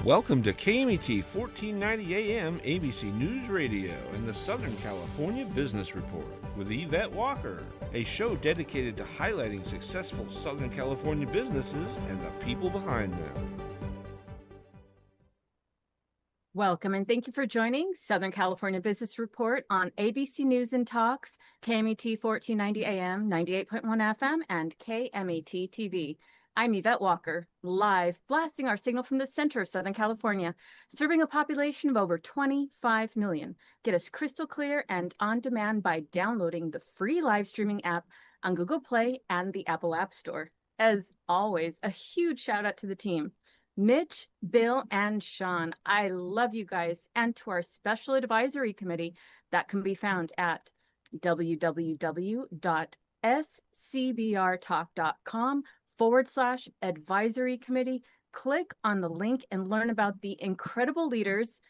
Welcome to KMET 1490 AM ABC News Radio and the Southern California Business Report with Yvette Walker, a show dedicated to highlighting successful Southern California businesses and the people behind them. Welcome and thank you for joining Southern California Business Report on ABC News and Talks, KMET 1490 AM, 98.1 FM, and KMET TV. I'm Yvette Walker, live blasting our signal from the center of Southern California, serving a population of over 25 million. Get us crystal clear and on demand by downloading the free live streaming app on Google Play and the Apple App Store. As always, a huge shout out to the team. Mitch, Bill, and Sean, I love you guys, and to our special advisory committee that can be found at www.scbrtalk.com/advisory committee. Click on the link and learn about the incredible leaders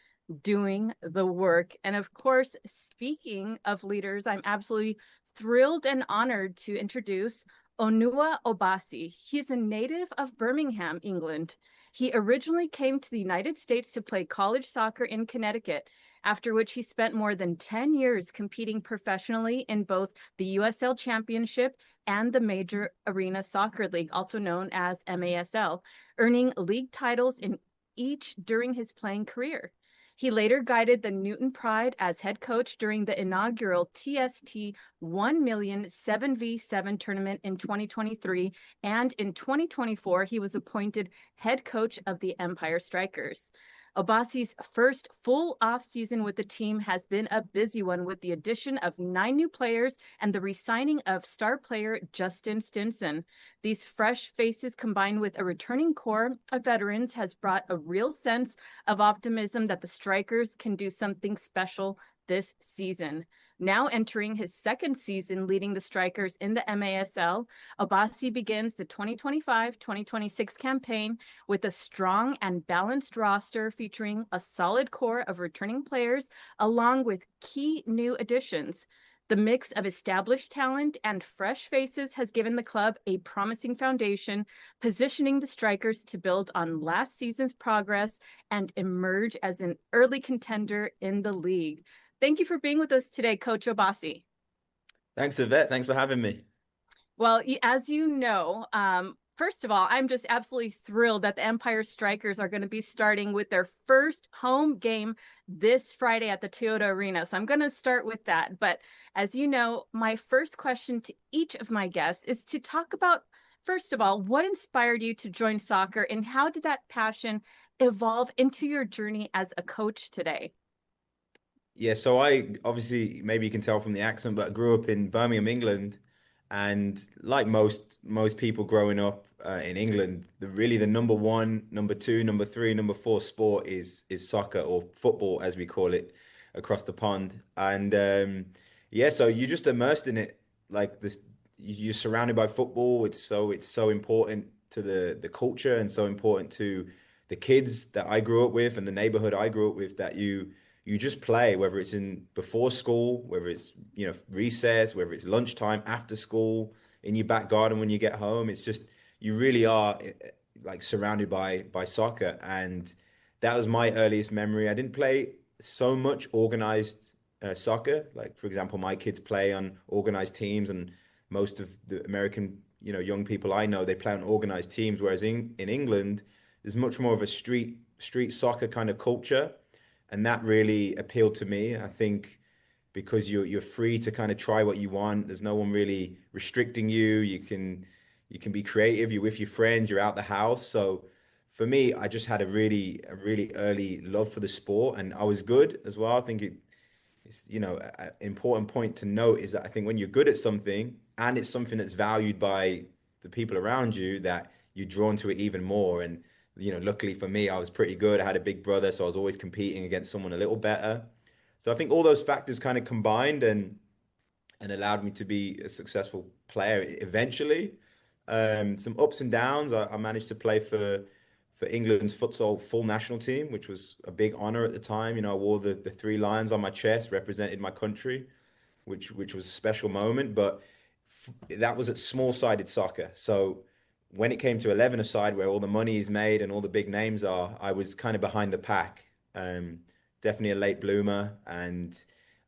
doing the work. And of course, speaking of leaders, I'm absolutely thrilled and honored to introduce Onua Obasi. He's a native of Birmingham, England. He originally came to the United States to play college soccer in Connecticut, after which he spent more than 10 years competing professionally in both the USL Championship and the Major Arena Soccer League, also known as MASL, earning league titles in each during his playing career. He later guided the Newton Pride as head coach during the inaugural TST 1 million 7v7 tournament in 2023, and in 2024, he was appointed head coach of the Empire Strykers. Obasi's first full off-season with the team has been a busy one, with the addition of 9 new players and the re-signing of star player Justin Stinson. These fresh faces, combined with a returning core of veterans, has brought a real sense of optimism that the Strikers can do something special this season. Now entering his second season leading the Strikers in the MASL, Obasi begins the 2025-2026 campaign with a strong and balanced roster featuring a solid core of returning players along with key new additions. The mix of established talent and fresh faces has given the club a promising foundation, positioning the Strikers to build on last season's progress and emerge as an early contender in the league. Thank you for being with us today, Coach Obasi. Thanks, Yvette. Thanks for having me. Well, as you know, first of all, I'm just absolutely thrilled that the Empire Strykers are going to be starting with their first home game this Friday at the Toyota Arena. So I'm going to start with that. But as you know, my first question to each of my guests is to talk about, first of all, what inspired you to join soccer and how did that passion evolve into your journey as a coach today? Yeah, so I obviously, maybe you can tell from the accent, but I grew up in Birmingham, England, and like most people growing up in England, the number one, number two, number three, number four sport is soccer, or football as we call it across the pond. And yeah, so you're just immersed in it, like this. You're surrounded by football. It's so important to the culture and so important to the kids that I grew up with and the neighborhood I grew up with, that you just play, whether it's in before school, whether it's, recess, whether it's lunchtime, after school, in your back garden when you get home. It's just, you really are like surrounded by soccer. And that was my earliest memory. I didn't play so much organized soccer. Like, for example, my kids play on organized teams, and most of the American, young people I know, they play on organized teams. Whereas in England, there's much more of a street soccer kind of culture. And that really appealed to me. I think because you're free to kind of try what you want. There's no one really restricting you. You can be creative. You're with your friends. You're out the house. So for me, I just had a really early love for the sport, and I was good as well. I think it's an important point to note is that I think when you're good at something and it's something that's valued by the people around you, that you're drawn to it even more. And luckily for me, I was pretty good. I had a big brother, so I was always competing against someone a little better. So I think all those factors kind of combined and allowed me to be a successful player eventually. Some ups and downs. I managed to play for England's futsal full national team, which was a big honor at the time. I wore the 3 lions on my chest, represented my country, which was a special moment. But that was at small-sided soccer. So when it came to 11-a-side, where all the money is made and all the big names are, I was kind of behind the pack. Um, Definitely a late bloomer, and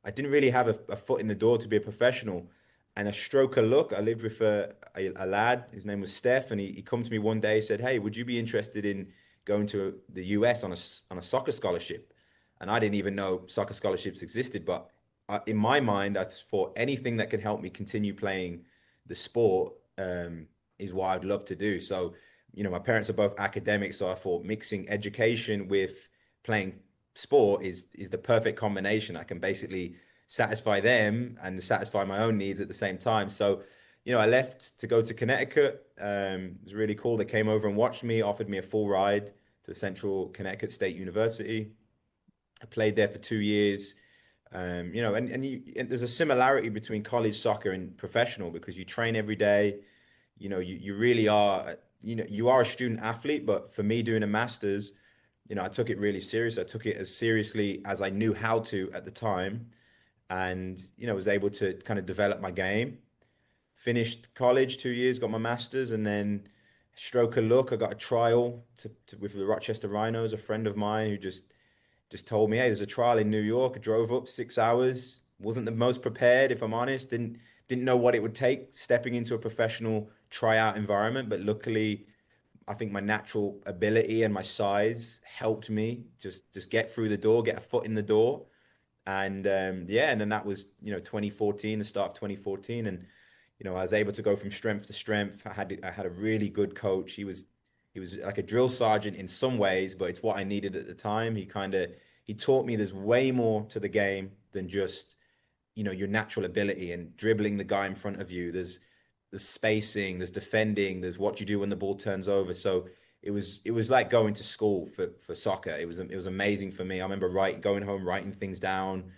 I didn't really have a foot in the door to be a professional. And a stroke of luck, I lived with a lad. His name was Steph, and he come to me one day. Said, "Hey, would you be interested in going to the US on a soccer scholarship?" And I didn't even know soccer scholarships existed, but in my mind, I thought anything that can help me continue playing the sport is what I'd love to do. So, my parents are both academics, so I thought mixing education with playing sport is the perfect combination. I can basically satisfy them and satisfy my own needs at the same time. So, I left to go to Connecticut. It was really cool. They came over and watched me, offered me a full ride to Central Connecticut State University. I played there for 2 years. And there's a similarity between college soccer and professional because you train every day. You really are, you are a student athlete, but for me doing a master's, I took it really serious. I took it as seriously as I knew how to at the time, and was able to kind of develop my game. Finished college 2 years, got my master's, and then stroke of luck, I got a trial with the Rochester Rhinos, a friend of mine who just told me, hey, there's a trial in New York. I drove up 6 hours. Wasn't the most prepared, if I'm honest. Didn't know what it would take stepping into a professional tryout environment, but luckily I think my natural ability and my size helped me just get through the door, get a foot in the door. And yeah, and then that was 2014, the start of 2014, and I was able to go from strength to strength. I had a really good coach. He was like a drill sergeant in some ways, but it's what I needed at the time. He taught me there's way more to the game than just your natural ability and dribbling the guy in front of you. There's spacing, there's defending, there's what you do when the ball turns over. So it was like going to school for soccer. It was amazing for me. I remember going home, writing things down.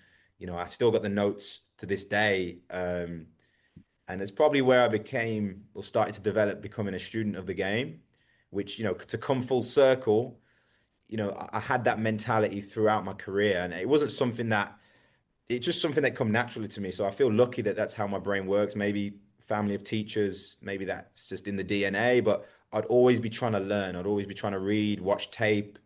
I've still got the notes to this day. And it's probably where I became or started to develop becoming a student of the game, which, to come full circle, I had that mentality throughout my career. And it's just something that come naturally to me. So I feel lucky that that's how my brain works. Maybe family of teachers, maybe that's just in the DNA, but I'd always be trying to learn. I'd always be trying to read, watch tape.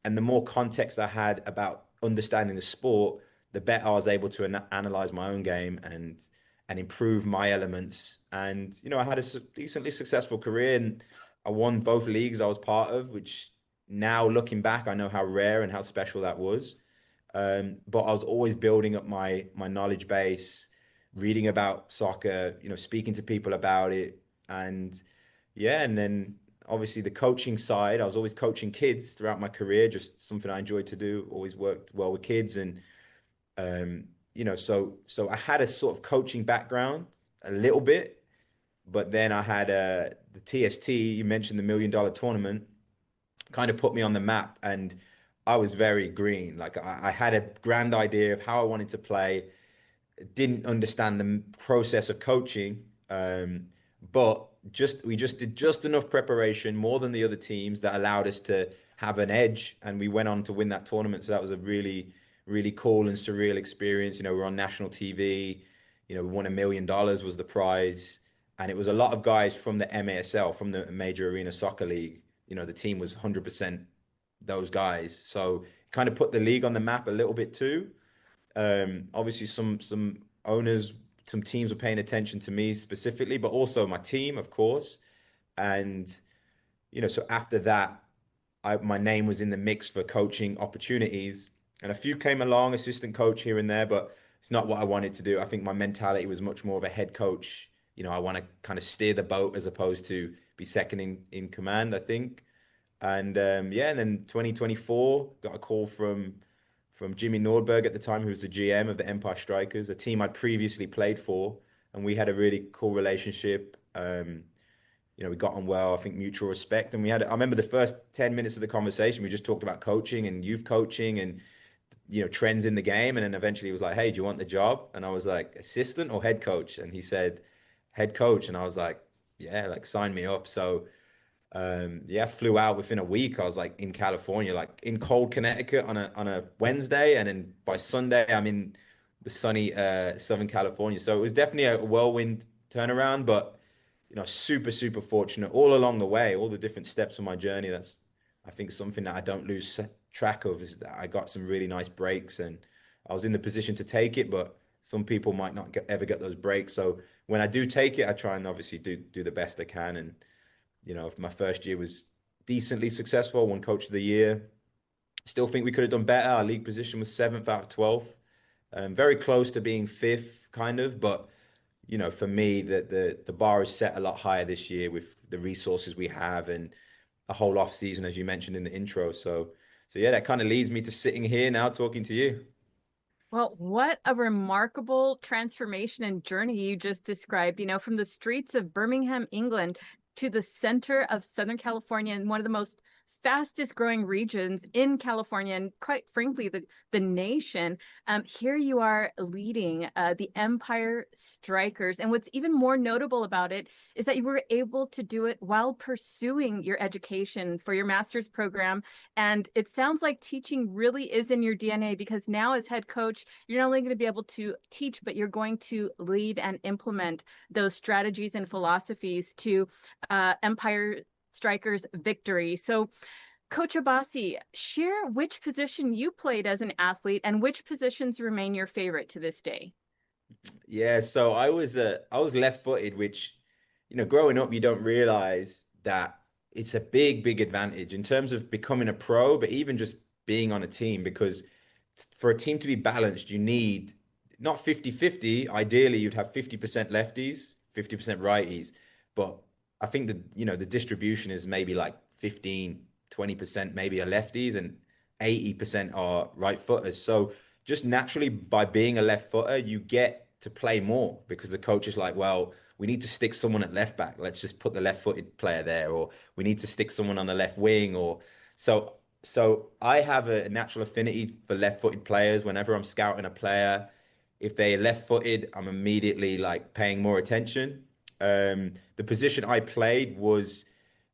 And the more context I had about understanding the sport, the better I was able to analyze my own game and improve my elements. And I had a decently successful career, and I won both leagues I was part of, which now looking back, I know how rare and how special that was. But I was always building up my knowledge base, reading about soccer, speaking to people about it, and yeah, and then obviously the coaching side, I was always coaching kids throughout my career, just something I enjoyed to do. Always worked well with kids, and so I had a sort of coaching background a little bit, but then I had the TST. You mentioned the $1 million tournament, kind of put me on the map, and I was very green. Like I had a grand idea of how I wanted to play, didn't understand the process of coaching, but we just did just enough preparation, more than the other teams, that allowed us to have an edge, and we went on to win that tournament. So that was a really, really cool and surreal experience. We're on national TV. We won $1 million was the prize, and it was a lot of guys from the MASL, from the Major Arena Soccer League. The team was 100% those guys, so it kind of put the league on the map a little bit too. Obviously, some owners, some teams were paying attention to me specifically, but also my team, of course. And so after that, my name was in the mix for coaching opportunities, and a few came along, assistant coach here and there, but it's not what I wanted to do. I think my mentality was much more of a head coach. I want to kind of steer the boat as opposed to be second in command, I think. And yeah, and then 2024, got a call from Jimmy Nordberg at the time, who was the GM of the Empire Strykers, a team I'd previously played for, and we had a really cool relationship. We got on well, I think mutual respect. And I remember the first 10 minutes of the conversation, we just talked about coaching and youth coaching and, trends in the game. And then eventually he was like, hey, do you want the job? And I was like, assistant or head coach? And he said, head coach. And I was like, yeah, like sign me up. So, yeah, flew out within a week. I was like in California, like in cold Connecticut on a Wednesday. And then by Sunday, I'm in the sunny, Southern California. So it was definitely a whirlwind turnaround, but super, super fortunate all along the way, all the different steps of my journey. That's, I think, something that I don't lose track of, is that I got some really nice breaks and I was in the position to take it, but some people might not ever get those breaks. So when I do take it, I try and obviously do the best I can. And, my first year was decently successful, won Coach of the Year. Still think we could have done better. Our league position was seventh out of 12. Very close to being fifth, kind of, but for me, the bar is set a lot higher this year with the resources we have and a whole off season, as you mentioned in the intro. So yeah, that kind of leads me to sitting here now talking to you. Well, what a remarkable transformation and journey you just described, from the streets of Birmingham, England to the center of Southern California and one of the most fastest growing regions in California and quite frankly, the nation. Here you are leading the Empire Strykers. And what's even more notable about it is that you were able to do it while pursuing your education for your master's program. And it sounds like teaching really is in your DNA, because now as head coach, you're not only going to be able to teach, but you're going to lead and implement those strategies and philosophies to Empire Strikers victory. So, Coach Obasi, share which position you played as an athlete and which positions remain your favorite to this day. Yeah, so I was left-footed, which, growing up, you don't realize that it's a big, big advantage in terms of becoming a pro, but even just being on a team, because for a team to be balanced, you need not 50-50. Ideally, you'd have 50% lefties, 50% righties. But I think the distribution is maybe like 15-20% maybe are lefties and 80% are right footers. So just naturally, by being a left footer, you get to play more because the coach is like, well, we need to stick someone at left back. Let's just put the left footed player there, or we need to stick someone on the left wing, or so. So I have a natural affinity for left footed players. Whenever I'm scouting a player, if they're left footed, I'm immediately like paying more attention. The position I played was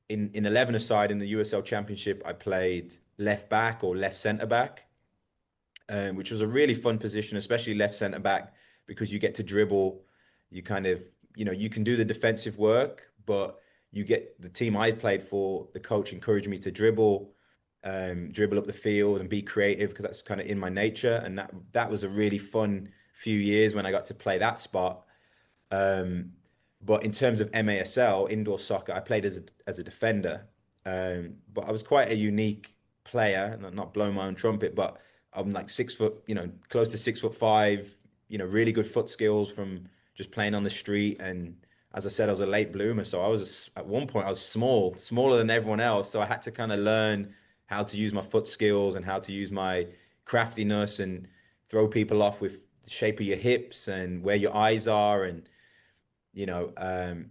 in 11-a-side in the USL Championship. I played left back or left centre back, which was a really fun position, especially left centre back, because you get to dribble. You kind of, you can do the defensive work, but you get the team I played for, the coach encouraged me to dribble up the field and be creative, because that's kind of in my nature. And that was a really fun few years when I got to play that spot. But in terms of MASL, indoor soccer, I played as a defender. But I was quite a unique player, not blowing my own trumpet, but I'm like 6 foot, close to 6'5", really good foot skills from just playing on the street. And as I said, I was a late bloomer. So at one point I was smaller than everyone else. So I had to kind of learn how to use my foot skills and how to use my craftiness and throw people off with the shape of your hips and where your eyes are. And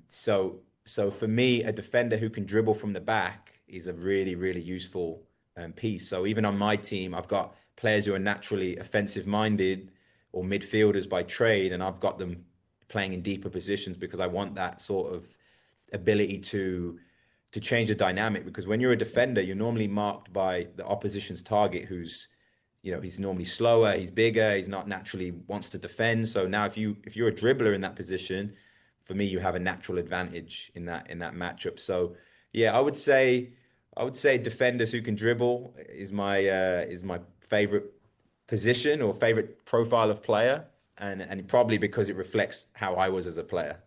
so for me, a defender who can dribble from the back is a really, really useful piece. So even on my team, I've got players who are naturally offensive minded or midfielders by trade, and I've got them playing in deeper positions because I want that sort of ability to change the dynamic. Because when you're a defender, you're normally marked by the opposition's target, who's he's normally slower, he's bigger, he's not naturally wants to defend. So now if you're a dribbler in that position, for me, you have a natural advantage in that matchup. So yeah, I would say defenders who can dribble is my favorite position or favorite profile of player, and probably because it reflects how I was as a player.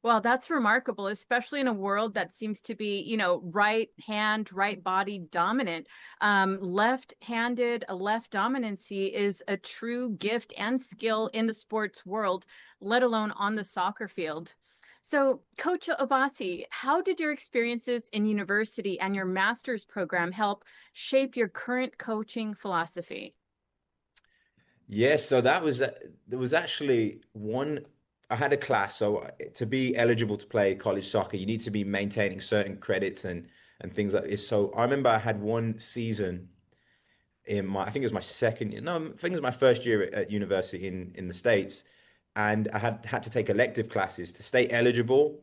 Well, that's remarkable, especially in a world that seems to be, right hand, right body dominant. Left-handed, a left dominancy is a true gift and skill in the sports world, let alone on the soccer field. So, Coach Obasi, how did your experiences in university and your master's program help shape your current coaching philosophy? Yeah, so there was actually one. I had a class. So to be eligible to play college soccer, you need to be maintaining certain credits and things like this. So I remember I had one season I think it was my second year. No, I think it was my first year at university in the States, and I had to take elective classes to stay eligible.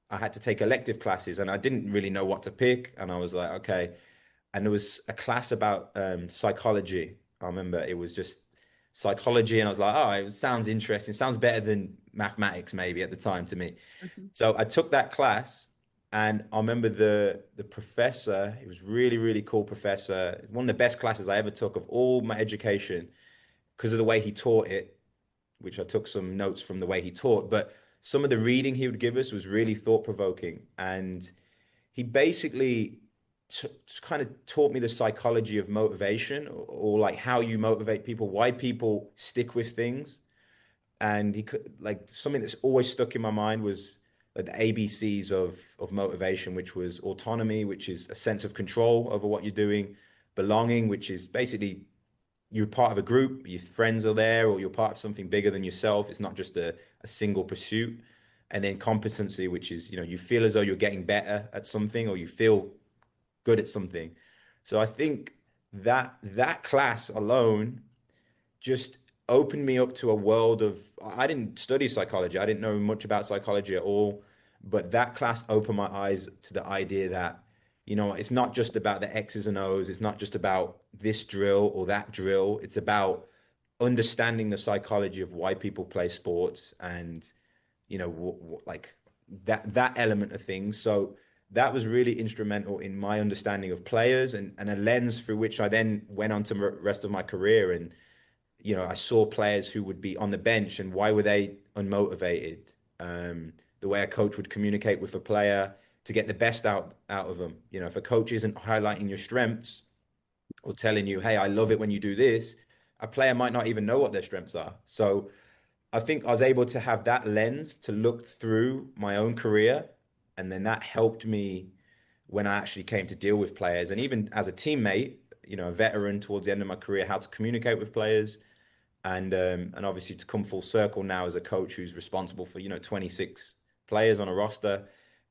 I had to take elective classes, and I didn't really know what to pick. And I was like, okay. And there was a class about psychology. I remember it was just psychology, and I was like, oh, it sounds interesting. It sounds better than mathematics maybe at the time to me. Mhm. So I took that class, and I remember the professor. He was really, really cool professor. One of the best classes I ever took of all my education because of the way he taught it, which I took some notes from the way he taught. But some of the reading he would give us was really thought provoking, and he basically kind of taught me the psychology of motivation, or like how you motivate people, why people stick with things. And he could, like, something that's always stuck in my mind was like the ABCs of motivation, which was autonomy, which is a sense of control over what you're doing, belonging, which is basically you're part of a group, your friends are there, or you're part of something bigger than yourself. It's not just a single pursuit. And then competency, which is, you feel as though you're getting better at something, or you feel good at something. So I think that class alone just opened me up to a world of, I didn't study psychology. I didn't know much about psychology at all, but that class opened my eyes to the idea that, it's not just about the X's and O's. It's not just about this drill or that drill. It's about understanding the psychology of why people play sports, and like that element of things. So that was really instrumental in my understanding of players, and a lens through which I then went on to the rest of my career. And I saw players who would be on the bench, and why were they unmotivated? The way a coach would communicate with a player to get the best out of them. If a coach isn't highlighting your strengths or telling you, "Hey, I love it when you do this," a player might not even know what their strengths are. So I think I was able to have that lens to look through my own career, and then that helped me when I actually came to deal with players, and even as a teammate, a veteran towards the end of my career, how to communicate with players, and obviously to come full circle now as a coach who's responsible for 26 players on a roster,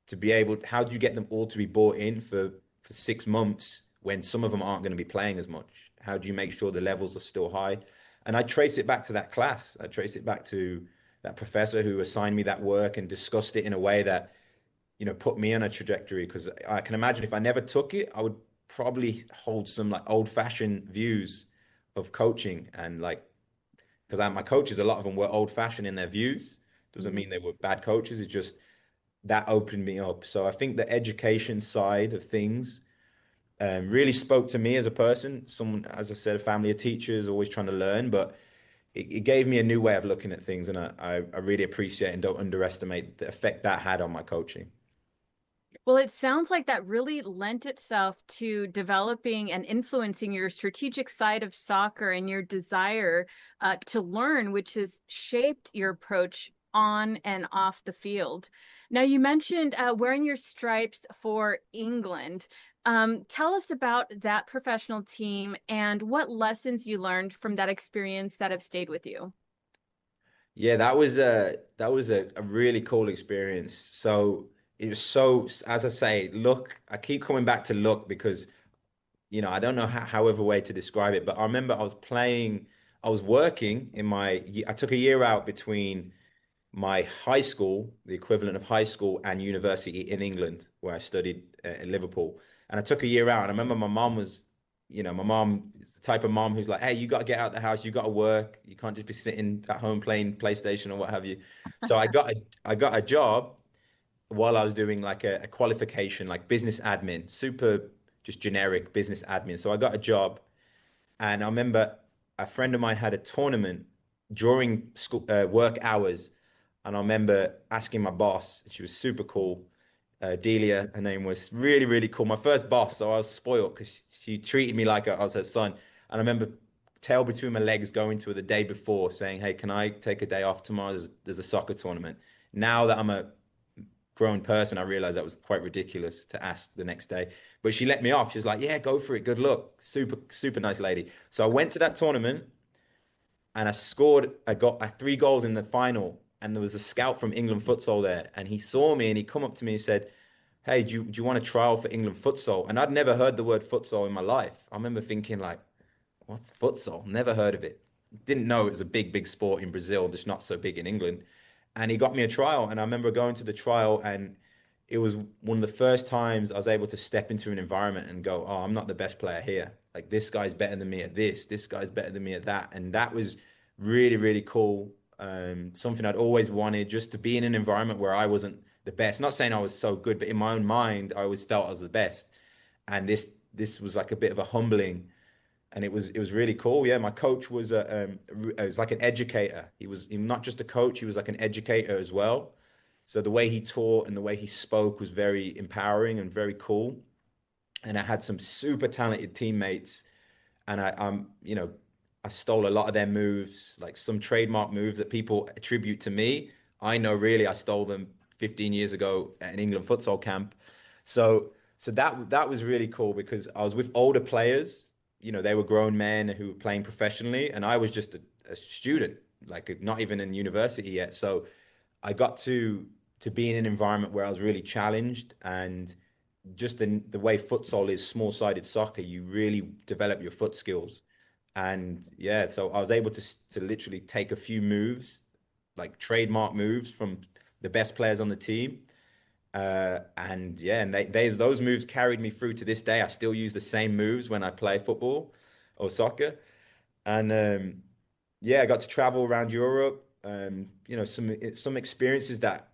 to be able, how do you get them all to be bought in for 6 months when some of them aren't going to be playing as much? How do you make sure the levels are still high? And I trace it back to that class. I trace it back to that professor who assigned me that work and discussed it in a way that put me on a trajectory. Because I can imagine if I never took it, I would probably hold some like old-fashioned views of coaching, and like, because my coaches, a lot of them were old-fashioned in their views. Doesn't Mhm. mean they were bad coaches. It just that opened me up. So I think the education side of things really spoke to me as a person. Someone, as I said, a family of teachers, always trying to learn, but it gave me a new way of looking at things, and I really appreciate and don't underestimate the effect that had on my coaching. Well, it sounds like that really lent itself to developing and influencing your strategic side of soccer and your desire to learn, which has shaped your approach on and off the field. Now, you mentioned wearing your stripes for England. Tell us about that professional team and what lessons you learned from that experience that have stayed with you. Yeah, that was a really cool experience. So it was so, as I say, luck. I keep coming back to luck because I don't know however way to describe it, but I remember I was working I took a year out between my high school, the equivalent of high school, and university in England, where I studied in Liverpool. And I took a year out. And I remember my mom is the type of mom who's like, "Hey, you got to get out of the house. You got to work. You can't just be sitting at home playing PlayStation or what have you." So I got a job while I was doing like a qualification, like business admin, super just generic business admin. So I got a job, and I remember a friend of mine had a tournament during school work hours, and I remember asking my boss. She was super cool. Delia, her name, was really, really cool. My first boss, so I was spoiled because she treated me like I was her son. And I remember tail between my legs going to her the day before saying, "Hey, can I take a day off tomorrow? There's a soccer tournament." Now that I'm a grown person, I realized that was quite ridiculous to ask the next day. But she let me off. She was like, "Yeah, go for it. Good luck." Super, super nice lady. So I went to that tournament, and I got 3 goals in the final. And there was a scout from England futsal there, and he saw me and he come up to me and said, "Hey, do you want to trial for England futsal?" And I'd never heard the word futsal in my life. I remember thinking like, "What's futsal?" Never heard of it. Didn't know it was a big, big sport in Brazil, just not so big in England. And he got me a trial, and I remember going to the trial, and it was one of the first times I was able to step into an environment and go, "Oh, I'm not the best player here. Like this guy's better than me at this. This guy's better than me at that." And that was really, really cool. something I'd always wanted, just to be in an environment where I wasn't the best. Not saying I was so good, but in my own mind, I always felt I was the best. And this was like a bit of a humbling, and it was really cool. Yeah, my coach was like an educator. He was not just a coach; he was like an educator as well. So the way he taught and the way he spoke was very empowering and very cool. And I had some super talented teammates, and I stole a lot of their moves, like some trademark moves that people attribute to me. I know really I stole them 15 years ago at an England futsal camp. So that was really cool because I was with older players. They were grown men who were playing professionally, and I was just a student, like not even in university yet. So I got to be in an environment where I was really challenged, and just the way futsal is small-sided soccer, you really develop your foot skills. And yeah, so I was able to literally take a few moves, like trademark moves from the best players on the team. And yeah, and those moves carried me through to this day. I still use the same moves when I play football or soccer. And yeah, I got to travel around Europe. Some experiences that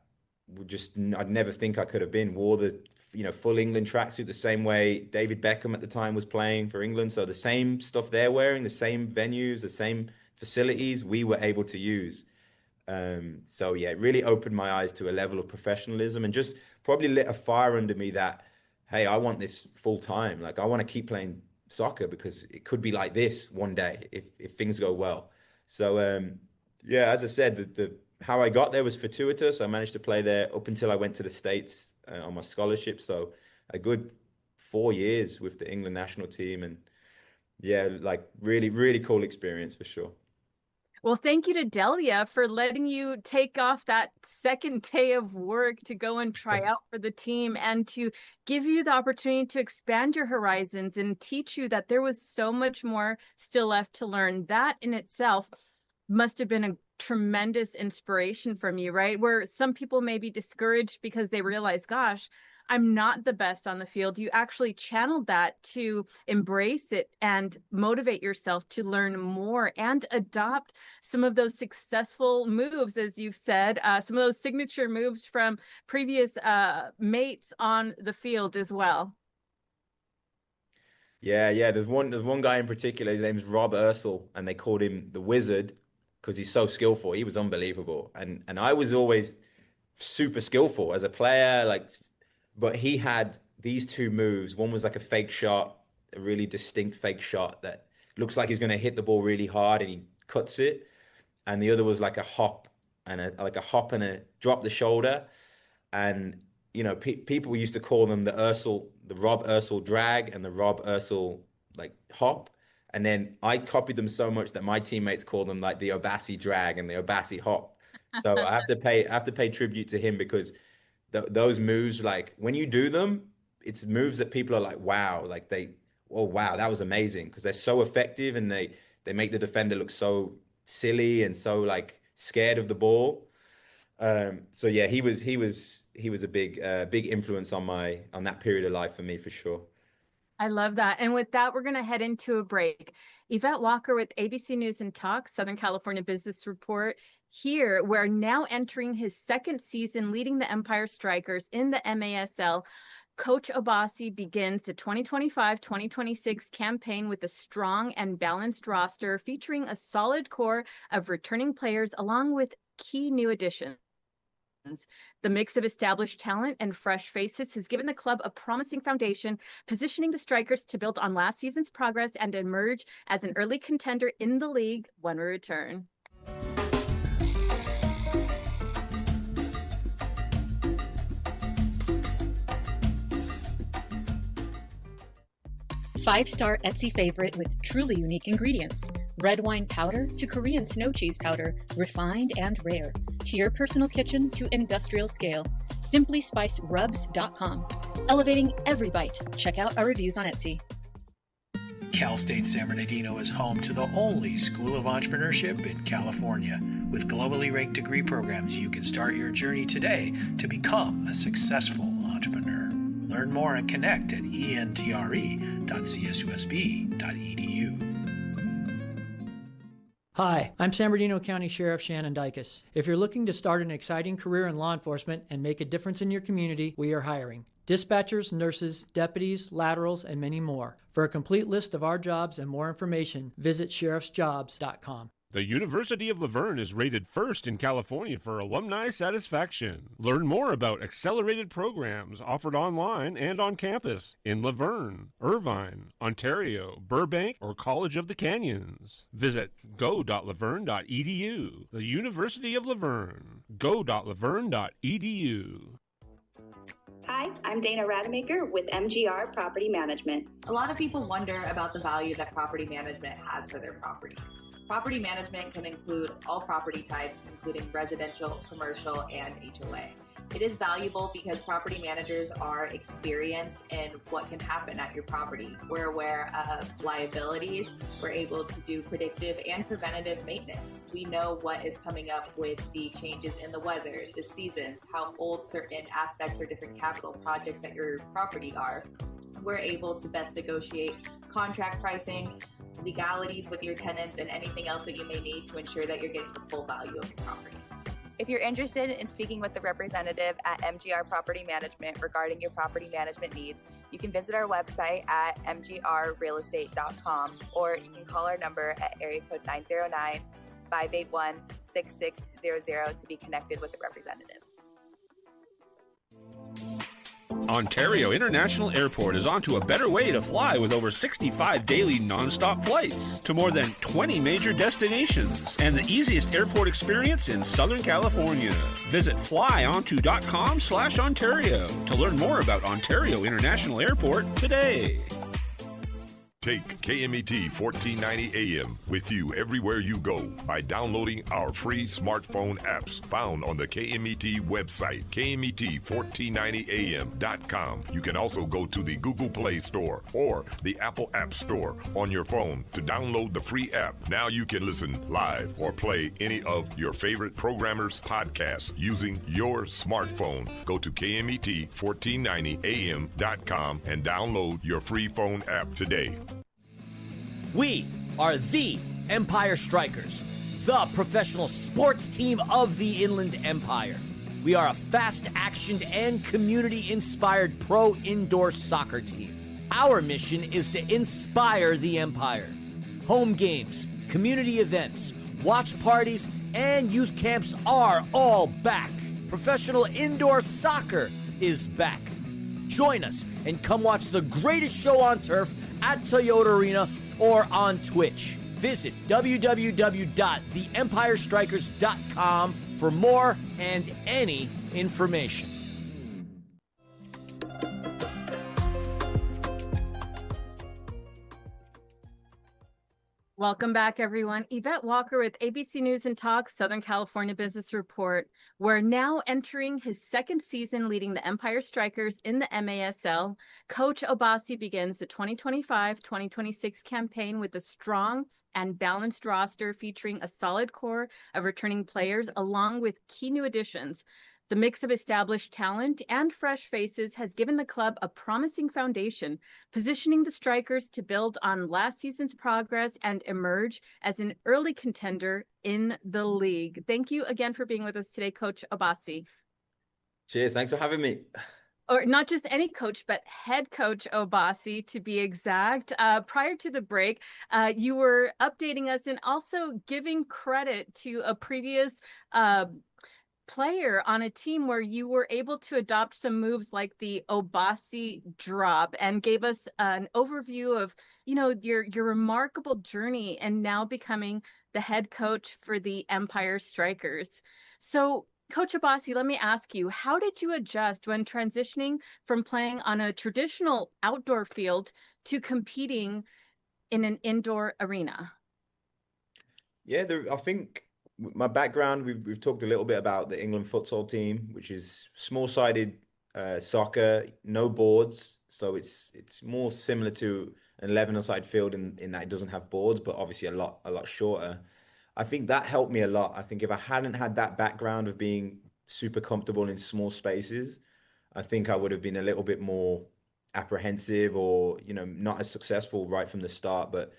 would just I'd never think I could have been. Wore the full England tracksuit the same way David Beckham at the time was playing for England. So the same stuff they're wearing, the same venues, the same facilities we were able to use. So yeah, it really opened my eyes to a level of professionalism, and just probably lit a fire under me that, hey, I want this full time. Like I want to keep playing soccer because it could be like this one day if things go well. So yeah, as I said, the how I got there was fortuitous. I managed to play there up until I went to the States on my scholarship. So a good 4 years with the England national team, and yeah, like really, really cool experience for sure. Well, thank you to Delia for letting you take off that second day of work to go and try out for the team, and to give you the opportunity to expand your horizons and teach you that there was so much more still left to learn. That in itself must have been a tremendous inspiration from you, right? Where some people may be discouraged because they realize, gosh, I'm not the best on the field. You actually channeled that to embrace it and motivate yourself to learn more and adopt some of those successful moves, as you've said, some of those signature moves from previous mates on the field as well. Yeah. There's one guy in particular. His name's Rob Ursel, and they called him the Wizard because he's so skillful. He was unbelievable, and I was always super skillful as a player, but he had these two moves. One was like a fake shot, a really distinct fake shot that looks like he's going to hit the ball really hard and he cuts it. And the other was like a hop and a drop the shoulder. And people used to call them the Rob Ursel drag and the Rob Ursel like hop. And then I copied them so much that my teammates call them like the Obasi drag and the Obasi hop. So I have to pay tribute to him because those moves, like when you do them, it's moves that people are like, wow, oh wow, that was amazing, because they're so effective, and they make the defender look so silly and so like scared of the ball. So yeah, he was a big influence on that period of life for me for sure. I love that. And with that, we're going to head into a break. Yvette Walker with ABC News and Talk, Southern California Business Report. Here, we're now entering his second season leading the Empire Strykers in the MASL. Coach Obasi begins the 2025-2026 campaign with a strong and balanced roster featuring a solid core of returning players along with key new additions. The mix of established talent and fresh faces has given the club a promising foundation, positioning the Strikers to build on last season's progress and emerge as an early contender in the league when we return. Five-star Etsy favorite with truly unique ingredients. Red wine powder to Korean snow cheese powder, refined and rare. To your personal kitchen to industrial scale. SimplySpiceRubs.com. Elevating every bite. Check out our reviews on Etsy. Cal State San Bernardino is home to the only school of entrepreneurship in California. With globally ranked degree programs, you can start your journey today to become a successful entrepreneur. Learn more and connect at entre.csusb.edu. Hi, I'm San Bernardino County Sheriff Shannon Dykes. If you're looking to start an exciting career in law enforcement and make a difference in your community, we are hiring dispatchers, nurses, deputies, laterals, and many more. For a complete list of our jobs and more information, visit sheriffsjobs.com. The University of La Verne is rated first in California for alumni satisfaction. Learn more about accelerated programs offered online and on campus in La Verne, Irvine, Ontario, Burbank, or College of the Canyons. Visit go.laverne.edu. The University of La Verne. go.laverne.edu. Hi, I'm Dana Rademacher with MGR Property Management. A lot of people wonder about the value that property management has for their property. Property management can include all property types, including residential, commercial, and HOA. It is valuable because property managers are experienced in what can happen at your property. We're aware of liabilities. We're able to do predictive and preventative maintenance. We know what is coming up with the changes in the weather, the seasons, how old certain aspects or different capital projects at your property are. We're able to best negotiate contract pricing, legalities with your tenants, and anything else that you may need to ensure that you're getting the full value of your property. If you're interested in speaking with the representative at MGR Property Management regarding your property management needs, you can visit our website at mgrrealestate.com, or you can call our number at area code 909-581-6600 to be connected with the representative. Ontario International Airport is onto a better way to fly with over 65 daily nonstop flights to more than 20 major destinations and the easiest airport experience in Southern California. Visit flyonto.com/Ontario to learn more about Ontario International Airport today. Take KMET 1490 AM with you everywhere you go by downloading our free smartphone apps found on the KMET website, KMET1490am.com. You can also go to the Google Play Store or the Apple App Store on your phone to download the free app. Now you can listen live or play any of your favorite programmers' podcasts using your smartphone. Go to KMET1490am.com and download your free phone app today. We are the Empire Strykers, the professional sports team of the Inland Empire. We are a fast-actioned and community-inspired pro indoor soccer team. Our mission is to inspire the Empire. Home games, community events, watch parties, and youth camps are all back. Professional indoor soccer is back. Join us and come watch the greatest show on turf at Toyota Arena or on Twitch. Visit www.theempirestrikers.com for more and any information. Welcome back, everyone. Yvette Walker with ABC News and Talk, Southern California Business Report. We're now entering his second season leading the Empire Strykers in the MASL. Coach Obasi begins the 2025-2026 campaign with a strong and balanced roster featuring a solid core of returning players along with key new additions. The mix of established talent and fresh faces has given the club a promising foundation, positioning the Strikers to build on last season's progress and emerge as an early contender in the league. Thank you again for being with us today, Coach Obasi. Cheers. Thanks for having me. Or not just any coach, but head coach Obasi, to be exact. Prior to the break, you were updating us and also giving credit to a previous player on a team where you were able to adopt some moves like the Obasi drop, and gave us an overview of, you know, your remarkable journey and now becoming the head coach for the Empire Strykers. So Coach Obasi, let me ask you, how did you adjust when transitioning from playing on a traditional outdoor field to competing in an indoor arena? Yeah, I think my background, we've talked a little bit about the England futsal team, which is small-sided soccer, no boards. So it's more similar to an 11-a-side field in that it doesn't have boards, but obviously a lot shorter. I think that helped me a lot. I think if I hadn't had that background of being super comfortable in small spaces, I think I would have been a little bit more apprehensive or, you know, not as successful right from the start. But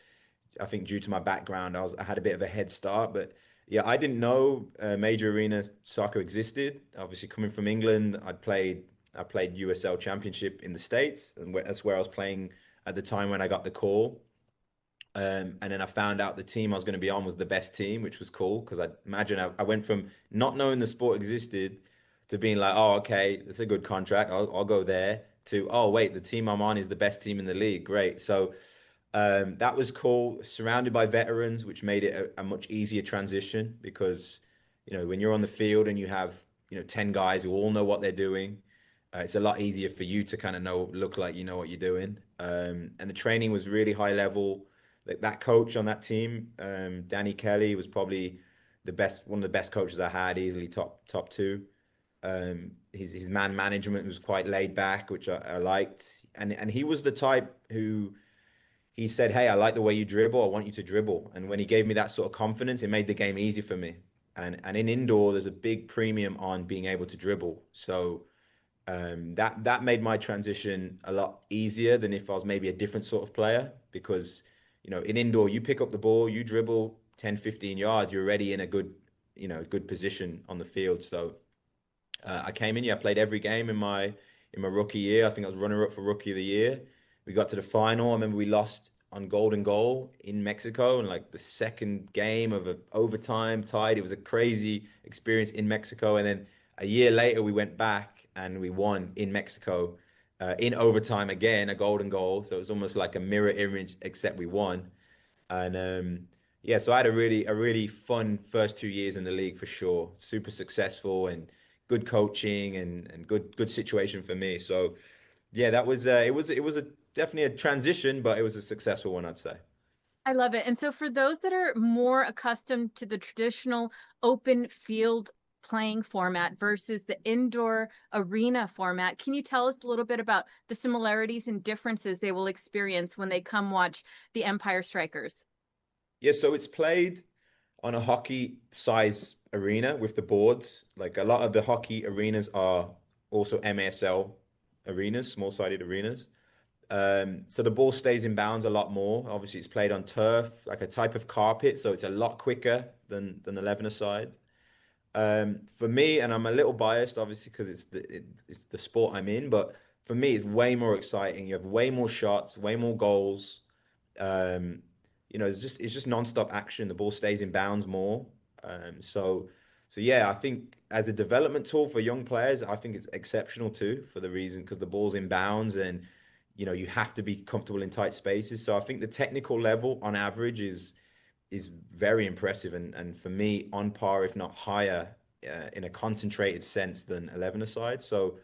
I think due to my background, I had a bit of a head start. But yeah, I didn't know major arena soccer existed. Obviously, coming from England, I played USL Championship in the States, and that's where I was playing at the time when I got the call. And then I found out the team I was going to be on was the best team, which was cool because I went from not knowing the sport existed to being like, oh, okay, that's a good contract. I'll go there to, oh, wait, the team I'm on is the best team in the league. Great. So that was cool. Surrounded by veterans, which made it a much easier transition because, when you're on the field and you have, 10 guys who all know what they're doing, it's a lot easier for you to kind of look like you know what you're doing. And the training was really high level. Like that coach on that team, Danny Kelly, was probably one of the best coaches I had, easily top two. His man management was quite laid back, which I liked, and he was the type who he said, "Hey, I like the way you dribble. I want you to dribble." And when he gave me that sort of confidence, it made the game easy for me. And in indoor, there's a big premium on being able to dribble. So that made my transition a lot easier than if I was maybe a different sort of player because in indoor, you pick up the ball, you dribble 10, 15 yards, you're already in a good position on the field. So I came in, I played every game in my rookie year. I think I was runner up for rookie of the year. We got to the final. I remember we lost on golden goal in Mexico, and like the second game of an overtime tied. It was a crazy experience in Mexico. And then a year later, we went back and we won in Mexico. In overtime again, a golden goal. So it was almost like a mirror image, except we won. And yeah, so I had a really fun first 2 years in the league for sure. Super successful and good coaching and good situation for me. So yeah, that was it was definitely a transition, but it was a successful one, I'd say. I love it. And so for those that are more accustomed to the traditional open field playing format versus the indoor arena format, can you tell us a little bit about the similarities and differences they will experience when they come watch the Empire Strykers? Yeah, so it's played on a hockey size arena with the boards. Like a lot of the hockey arenas are also MASL arenas, small sided arenas. So the ball stays in bounds a lot more. Obviously, it's played on turf, like a type of carpet, so it's a lot quicker than 11-a-side. For me, and I'm a little biased, obviously, because it's the sport I'm in, but for me, it's way more exciting. You have way more shots, way more goals. It's just nonstop action. The ball stays in bounds more. So yeah, I think as a development tool for young players, I think it's exceptional too for the reason because the ball's in bounds and you have to be comfortable in tight spaces. So I think the technical level on average is very impressive and for me on par, if not higher, in a concentrated sense than 11-a-side. So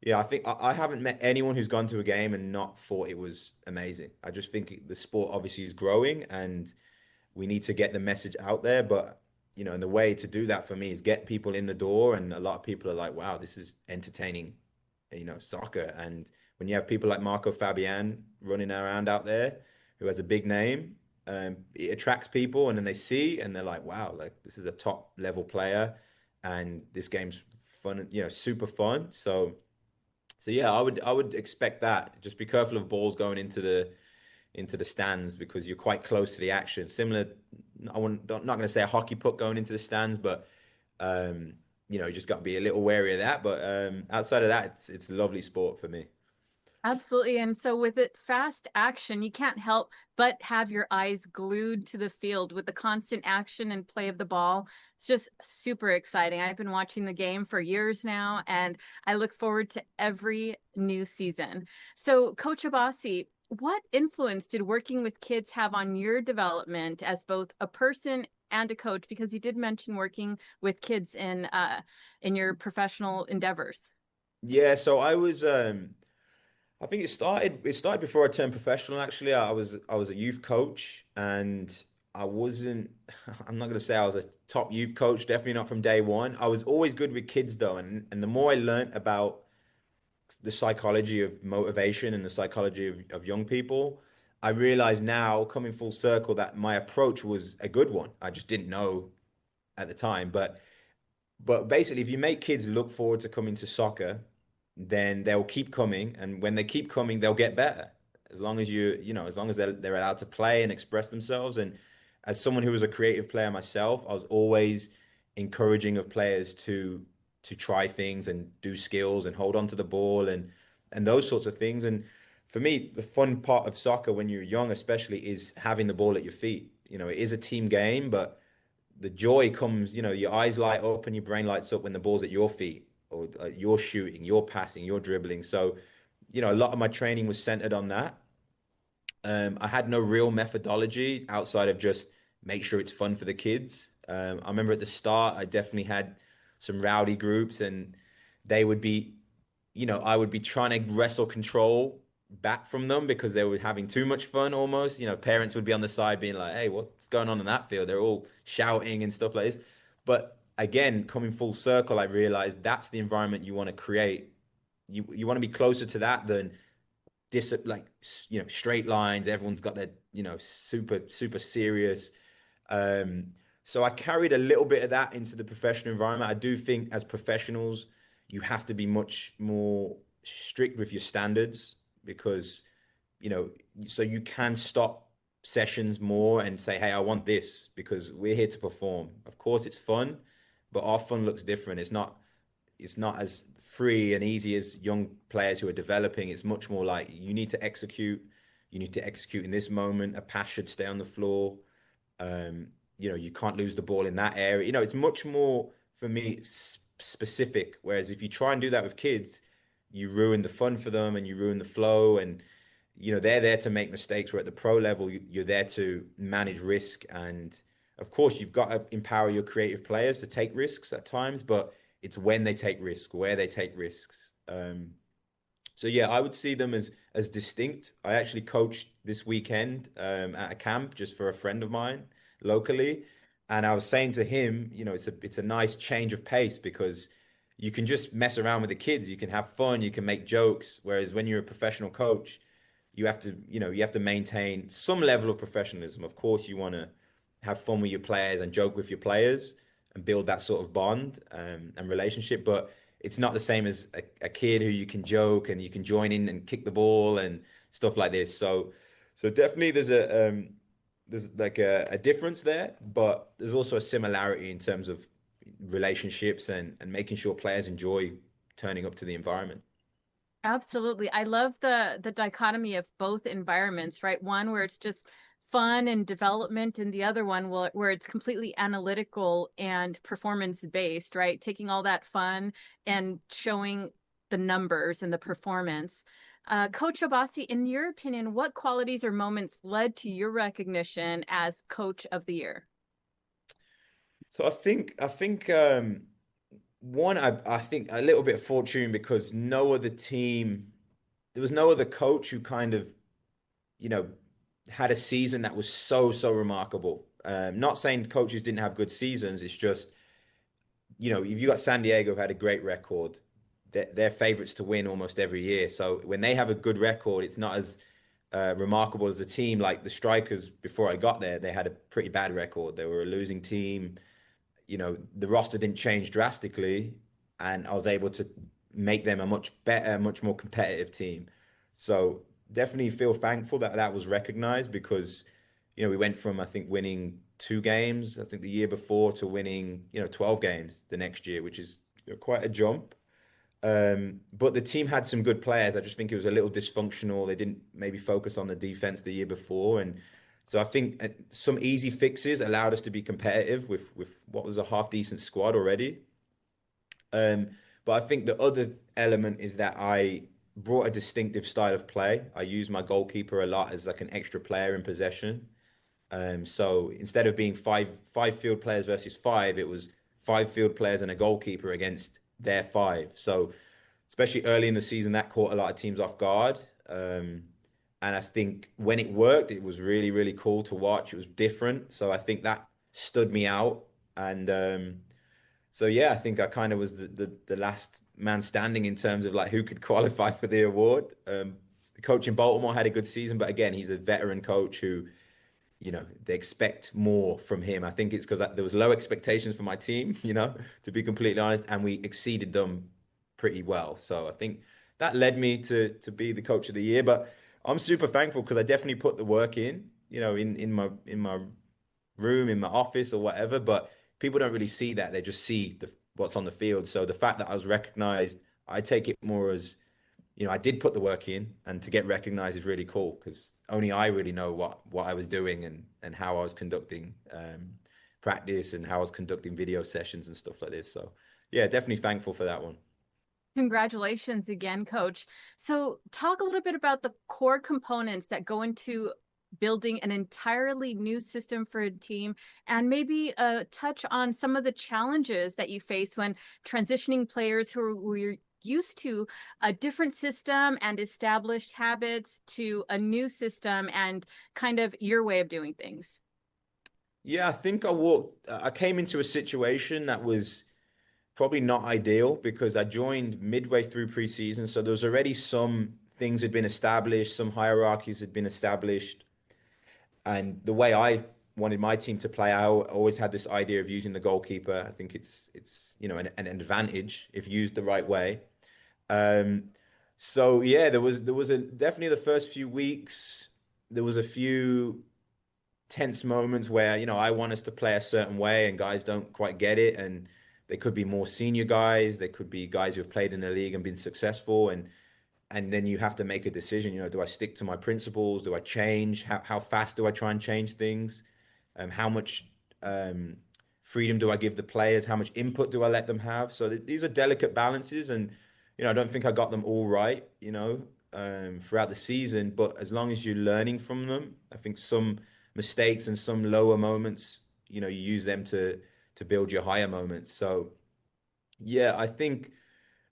yeah, I think I haven't met anyone who's gone to a game and not thought it was amazing. I just think the sport obviously is growing and we need to get the message out there. But, and the way to do that for me is get people in the door. And a lot of people are like, wow, this is entertaining, soccer. And when you have people like Marco Fabian running around out there who has a big name, it attracts people and then they see and they're like, wow, like this is a top level player and this game's fun, super fun. So yeah, I would expect that. Just be careful of balls going into the stands because you're quite close to the action. Similar, I'm not going to say a hockey puck going into the stands, but you just got to be a little wary of that. But outside of that, it's a lovely sport for me. Absolutely. And so with it fast action, you can't help but have your eyes glued to the field with the constant action and play of the ball. It's just super exciting. I've been watching the game for years now, and I look forward to every new season. So Coach Obasi, what influence did working with kids have on your development as both a person and a coach? Because you did mention working with kids in your professional endeavors. Yeah, so I was I think it started before I turned professional. Actually, I was a youth coach, and I wasn't. I'm not going to say I was a top youth coach. Definitely not from day one. I was always good with kids though, and the more I learned about the psychology of motivation and the psychology of young people, I realize now, coming full circle, that my approach was a good one. I just didn't know at the time, but basically, if you make kids look forward to coming to soccer, then they'll keep coming. And when they keep coming, they'll get better. as long as as long as they're allowed to play and express themselves. And as someone who was a creative player myself, I was always encouraging of players to try things and do skills and hold on to the ball and those sorts of things. And for me, the fun part of soccer when you're young, especially, is having the ball at your feet. It is a team game, but the joy comes, your eyes light up and your brain lights up when the ball's at your feet, or you're shooting, you're passing, you're dribbling. So, a lot of my training was centered on that. I had no real methodology outside of just make sure it's fun for the kids. I remember at the start, I definitely had some rowdy groups, and they would be, I would be trying to wrestle control back from them because they were having too much fun almost. Parents would be on the side being like, hey, what's going on in that field? They're all shouting and stuff like this. But again, coming full circle, I realized that's the environment you want to create. You want to be closer to that than straight lines. Everyone's got their, super, super serious. So I carried a little bit of that into the professional environment. I do think as professionals, you have to be much more strict with your standards because, so you can stop sessions more and say, hey, I want this because we're here to perform. Of course, it's fun, but our fun looks different. It's not as free and easy as young players who are developing. It's much more like you need to execute. You need to execute in this moment. A pass should stay on the floor. You can't lose the ball in that area. It's much more, for me, specific. Whereas if you try and do that with kids, you ruin the fun for them and you ruin the flow. And, they're there to make mistakes. Where at the pro level, you're there to manage risk. And of course, you've got to empower your creative players to take risks at times, but it's when they take risks, where they take risks. So yeah, I would see them as distinct. I actually coached this weekend at a camp just for a friend of mine locally, and I was saying to him, it's a nice change of pace because you can just mess around with the kids, you can have fun, you can make jokes. Whereas when you're a professional coach, you have to maintain some level of professionalism. Of course, you want to have fun with your players and joke with your players and build that sort of bond and relationship, but it's not the same as a kid who you can joke and you can join in and kick the ball and stuff like this. So definitely there's a difference there, but there's also a similarity in terms of relationships and making sure players enjoy turning up to the environment. Absolutely. I love the dichotomy of both environments, right? One where it's just fun and development, and the other one where it's completely analytical and performance based, right? Taking all that fun and showing the numbers and the performance. Coach Obasi, in your opinion, what qualities or moments led to your recognition as Coach of the Year? So I think one, I think a little bit of fortune because there was no other coach who kind of, had a season that was so remarkable. Not saying coaches didn't have good seasons. It's just, if you got San Diego who had a great record, they're favorites to win almost every year. So when they have a good record, it's not as remarkable as a team like the Strikers. Before I got there, they had a pretty bad record. They were a losing team. The roster didn't change drastically, and I was able to make them a much better, much more competitive team. So definitely feel thankful that was recognized because, we went from, I think, winning 2 games, I think the year before, to winning, 12 games the next year, which is quite a jump. But the team had some good players. I just think it was a little dysfunctional. They didn't maybe focus on the defense the year before. And so I think some easy fixes allowed us to be competitive with what was a half decent squad already. But I think the other element is that I brought a distinctive style of play. I used my goalkeeper a lot as like an extra player in possession. So instead of being five field players versus 5, it was 5 field players and a goalkeeper against their 5. So especially early in the season, that caught a lot of teams off guard. And I think when it worked, it was really, really cool to watch. It was different. So I think that stood me out. And so, yeah, I think I kind of was the last man standing in terms of like who could qualify for the award. The coach in Baltimore had a good season, but again, he's a veteran coach who, they expect more from him. I think it's because there was low expectations for my team, to be completely honest, and we exceeded them pretty well. So I think that led me to be the coach of the year. But I'm super thankful because I definitely put the work in, in my room, in my office or whatever, but people don't really see that. They just see what's on the field. So the fact that I was recognized, I take it more as, I did put the work in, and to get recognized is really cool because only I really know what I was doing and how I was conducting practice and how I was conducting video sessions and stuff like this. So yeah, definitely thankful for that one. Congratulations again, Coach. So talk a little bit about the core components that go into building an entirely new system for a team, and maybe touch on some of the challenges that you face when transitioning players who were used to a different system and established habits to a new system and kind of your way of doing things. Yeah, I think I came into a situation that was probably not ideal because I joined midway through preseason. So there was already some things had been established, some hierarchies had been established. And the way I wanted my team to play, I always had this idea of using the goalkeeper. I think it's an advantage if used the right way. So yeah, there was definitely the first few weeks, there was a few tense moments where, I want us to play a certain way and guys don't quite get it. And they could be more senior guys. They could be guys who have played in the league and been successful. And then you have to make a decision, do I stick to my principles? Do I change? How fast do I try and change things? How much freedom do I give the players? How much input do I let them have? So these are delicate balances. And, I don't think I got them all right, throughout the season. But as long as you're learning from them, I think some mistakes and some lower moments, you use them to build your higher moments. So yeah, I think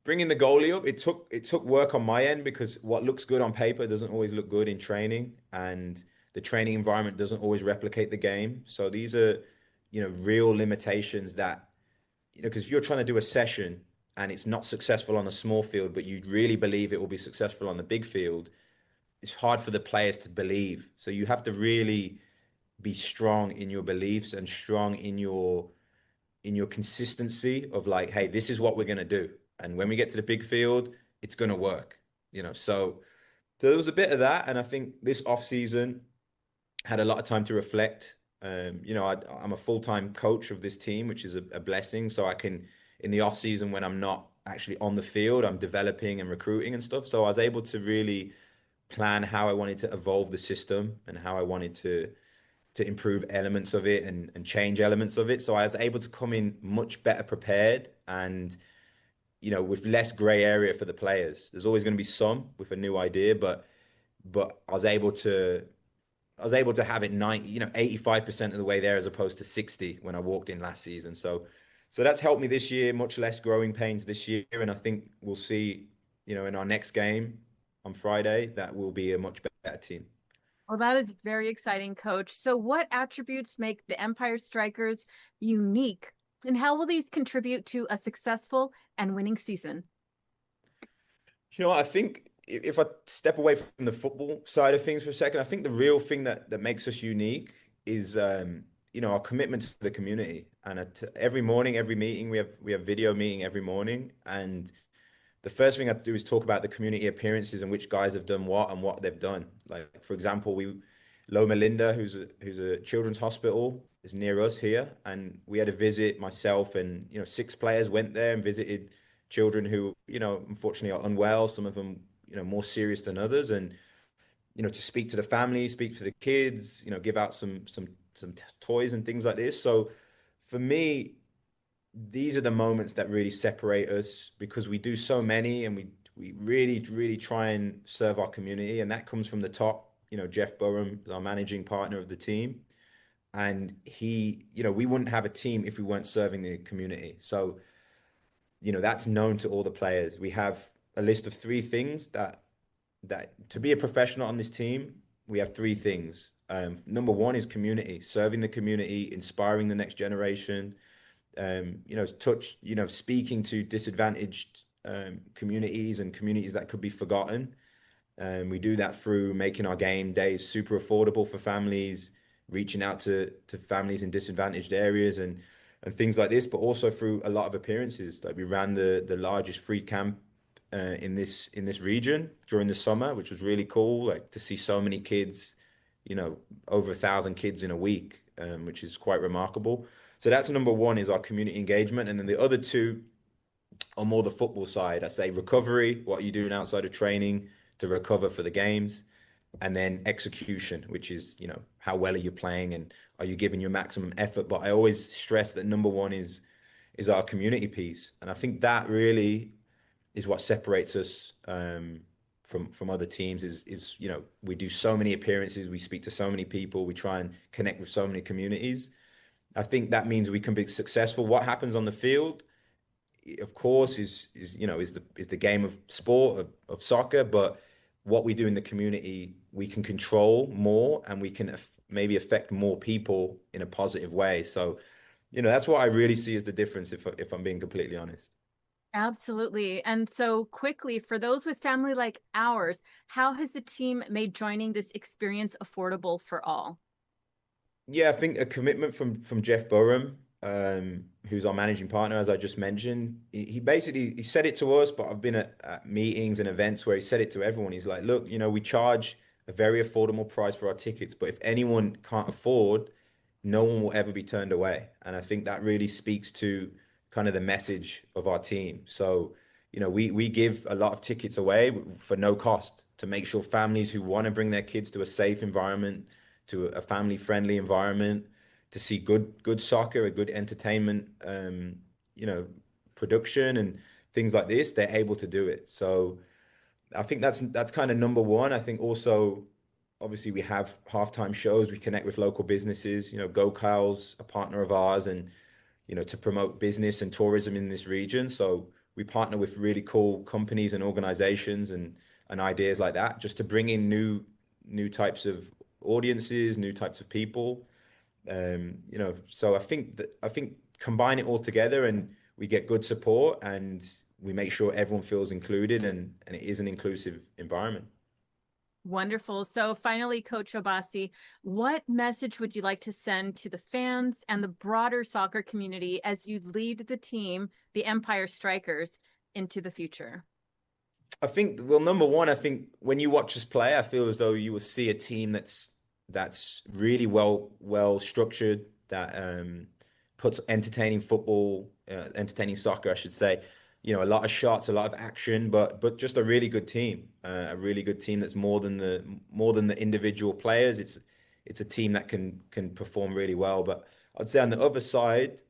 bringing the goalie up, it took work on my end because what looks good on paper doesn't always look good in training, and the training environment doesn't always replicate the game. So these are, real limitations that, because you're trying to do a session and it's not successful on a small field, but you really believe it will be successful on the big field. It's hard for the players to believe. So you have to really be strong in your beliefs and strong in your consistency of like, hey, this is what we're going to do. And when we get to the big field, it's going to work, So there was a bit of that. And I think this off season had a lot of time to reflect. I'm a full-time coach of this team, which is a blessing. So I can, in the off season, when I'm not actually on the field, I'm developing and recruiting and stuff. So I was able to really plan how I wanted to evolve the system and how I wanted to improve elements of it and change elements of it. So I was able to come in much better prepared and, with less gray area for the players. There's always going to be some with a new idea, but I was able to have it 85% of the way there as opposed to 60 when I walked in last season. So that's helped me this year, much less growing pains this year. And I think we'll see, in our next game on Friday, that will be a much better team. Well, that is very exciting, Coach. So what attributes make the Empire Strykers unique, and how will these contribute to a successful and winning season? I think if I step away from the football side of things for a second, I think the real thing that makes us unique is, our commitment to the community. And every morning, every meeting, we have video meeting every morning. And the first thing I do is talk about the community appearances and which guys have done what and what they've done. Like, for example, Loma Linda, who's a children's hospital, is near us here. And we had a visit, myself and, 6 players went there and visited children who, unfortunately are unwell. Some of them, more serious than others. And, to speak to the family, speak to the kids, give out some toys and things like this. So for me, these are the moments that really separate us because we do so many and we really, really try and serve our community. And that comes from the top. Jeff Burham is our managing partner of the team. And he, we wouldn't have a team if we weren't serving the community. So, that's known to all the players. We have a list of 3 things that to be a professional on this team, we have 3 things. Number 1 is community, serving the community, inspiring the next generation. Speaking to disadvantaged communities and communities that could be forgotten. We do that through making our game days super affordable for families, reaching out to families in disadvantaged areas and things like this, but also through a lot of appearances. Like we ran the largest free camp in this region during the summer, which was really cool. Like to see so many kids, over 1,000 kids in a week, which is quite remarkable. So that's number one, is our community engagement, and then the other two are more the football side. I say recovery, what are you doing outside of training to recover for the games, and then execution, which is, how well are you playing and are you giving your maximum effort? But I always stress that number one is our community piece. And I think that really is what separates us from other teams is, we do so many appearances, we speak to so many people, we try and connect with so many communities. I think that means we can be successful. What happens on the field, of course, is the game of sport, of soccer, but what we do in the community, we can control more, and we can maybe affect more people in a positive way. So, that's what I really see as the difference, if I'm being completely honest. Absolutely. And so quickly, for those with family like ours, how has the team made joining this experience affordable for all? Yeah, I think a commitment from Jeff Burham, who's our managing partner, as I just mentioned. He basically said it to us, but I've been at meetings and events where he said it to everyone. He's like, look, we charge a very affordable price for our tickets, but if anyone can't afford, no one will ever be turned away. And I think that really speaks to kind of the message of our team. So, we give a lot of tickets away for no cost to make sure families who want to bring their kids to a safe environment, to a family-friendly environment, to see good soccer, a good entertainment, production and things like this, they're able to do it. So I think that's kind of number one. I think also, obviously, we have halftime shows. We connect with local businesses. Go Kyle's a partner of ours, and to promote business and tourism in this region. So we partner with really cool companies and organizations and ideas like that, just to bring in new types of audiences, new types of people. So I think combine it all together, and we get good support, and we make sure everyone feels included, and it is an inclusive environment. Wonderful. So finally, Coach Obasi, what message would you like to send to the fans and the broader soccer community as you lead the team, the Empire Strykers, into the future? I think, well, number one, I think when you watch us play, I feel as though you will see a team that's really well structured, that puts entertaining soccer, I should say. A lot of shots, a lot of action, but just a really good team, that's more than the individual players. It's a team that can perform really well. But I'd say on the other side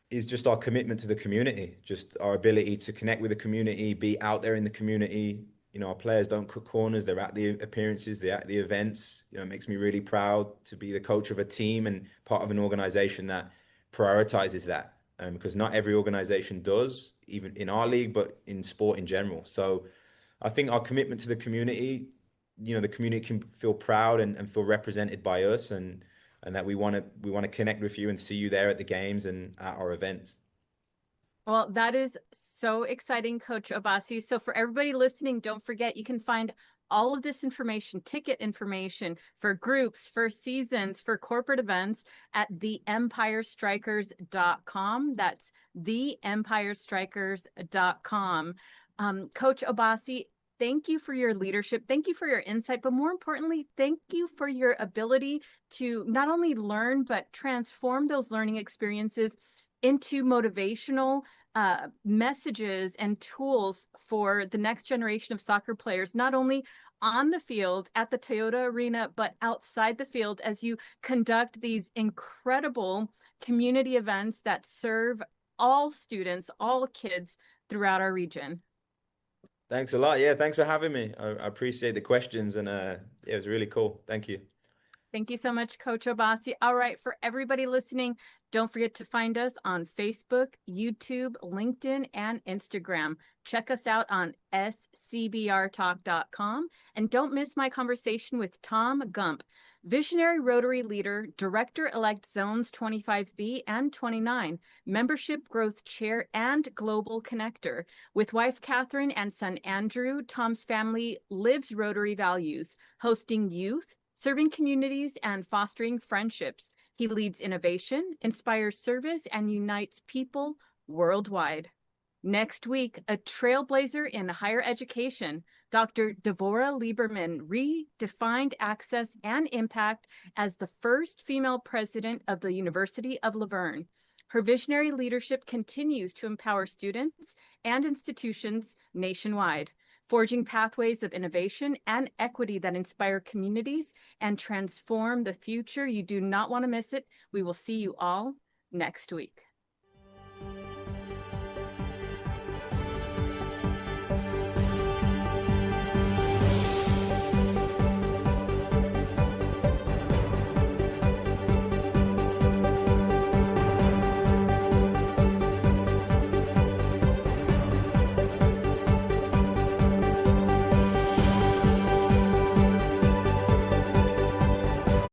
is just our commitment to the community, just our ability to connect with the community, be out there in the community. Our players don't cut corners. They're at the appearances, they're at the events. It makes me really proud to be the coach of a team and part of an organization that prioritizes that. Because not every organization does, even in our league, but in sport in general. So I think our commitment to the community, the community can feel proud and feel represented by us, and that we want to connect with you and see you there at the games and at our events. Well, that is so exciting, Coach Obasi. So for everybody listening, don't forget, you can find all of this information, ticket information for groups, for seasons, for corporate events at theempirestrykers.com. That's theempirestrykers.com. Coach Obasi, thank you for your leadership. Thank you for your insight, but more importantly, thank you for your ability to not only learn, but transform those learning experiences into motivational messages and tools for the next generation of soccer players, not only on the field at the Toyota Arena, but outside the field as you conduct these incredible community events that serve all students, all kids throughout our region. Thanks a lot. Yeah, thanks for having me. I appreciate the questions, and it was really cool. Thank you. Thank you so much, Coach Obasi. All right, for everybody listening, don't forget to find us on Facebook, YouTube, LinkedIn, and Instagram. Check us out on scbrtalk.com. And don't miss my conversation with Tom Gump, Visionary Rotary Leader, Director-elect Zones 25B and 29, Membership Growth Chair, and Global Connector. With wife Catherine and son Andrew, Tom's family lives Rotary values, hosting youth, serving communities, and fostering friendships. He leads innovation, inspires service, and unites people worldwide. Next week, a trailblazer in higher education, Dr. Devorah Lieberman redefined access and impact as the first female president of the University of Laverne. Her visionary leadership continues to empower students and institutions nationwide, forging pathways of innovation and equity that inspire communities and transform the future. You do not want to miss it. We will see you all next week.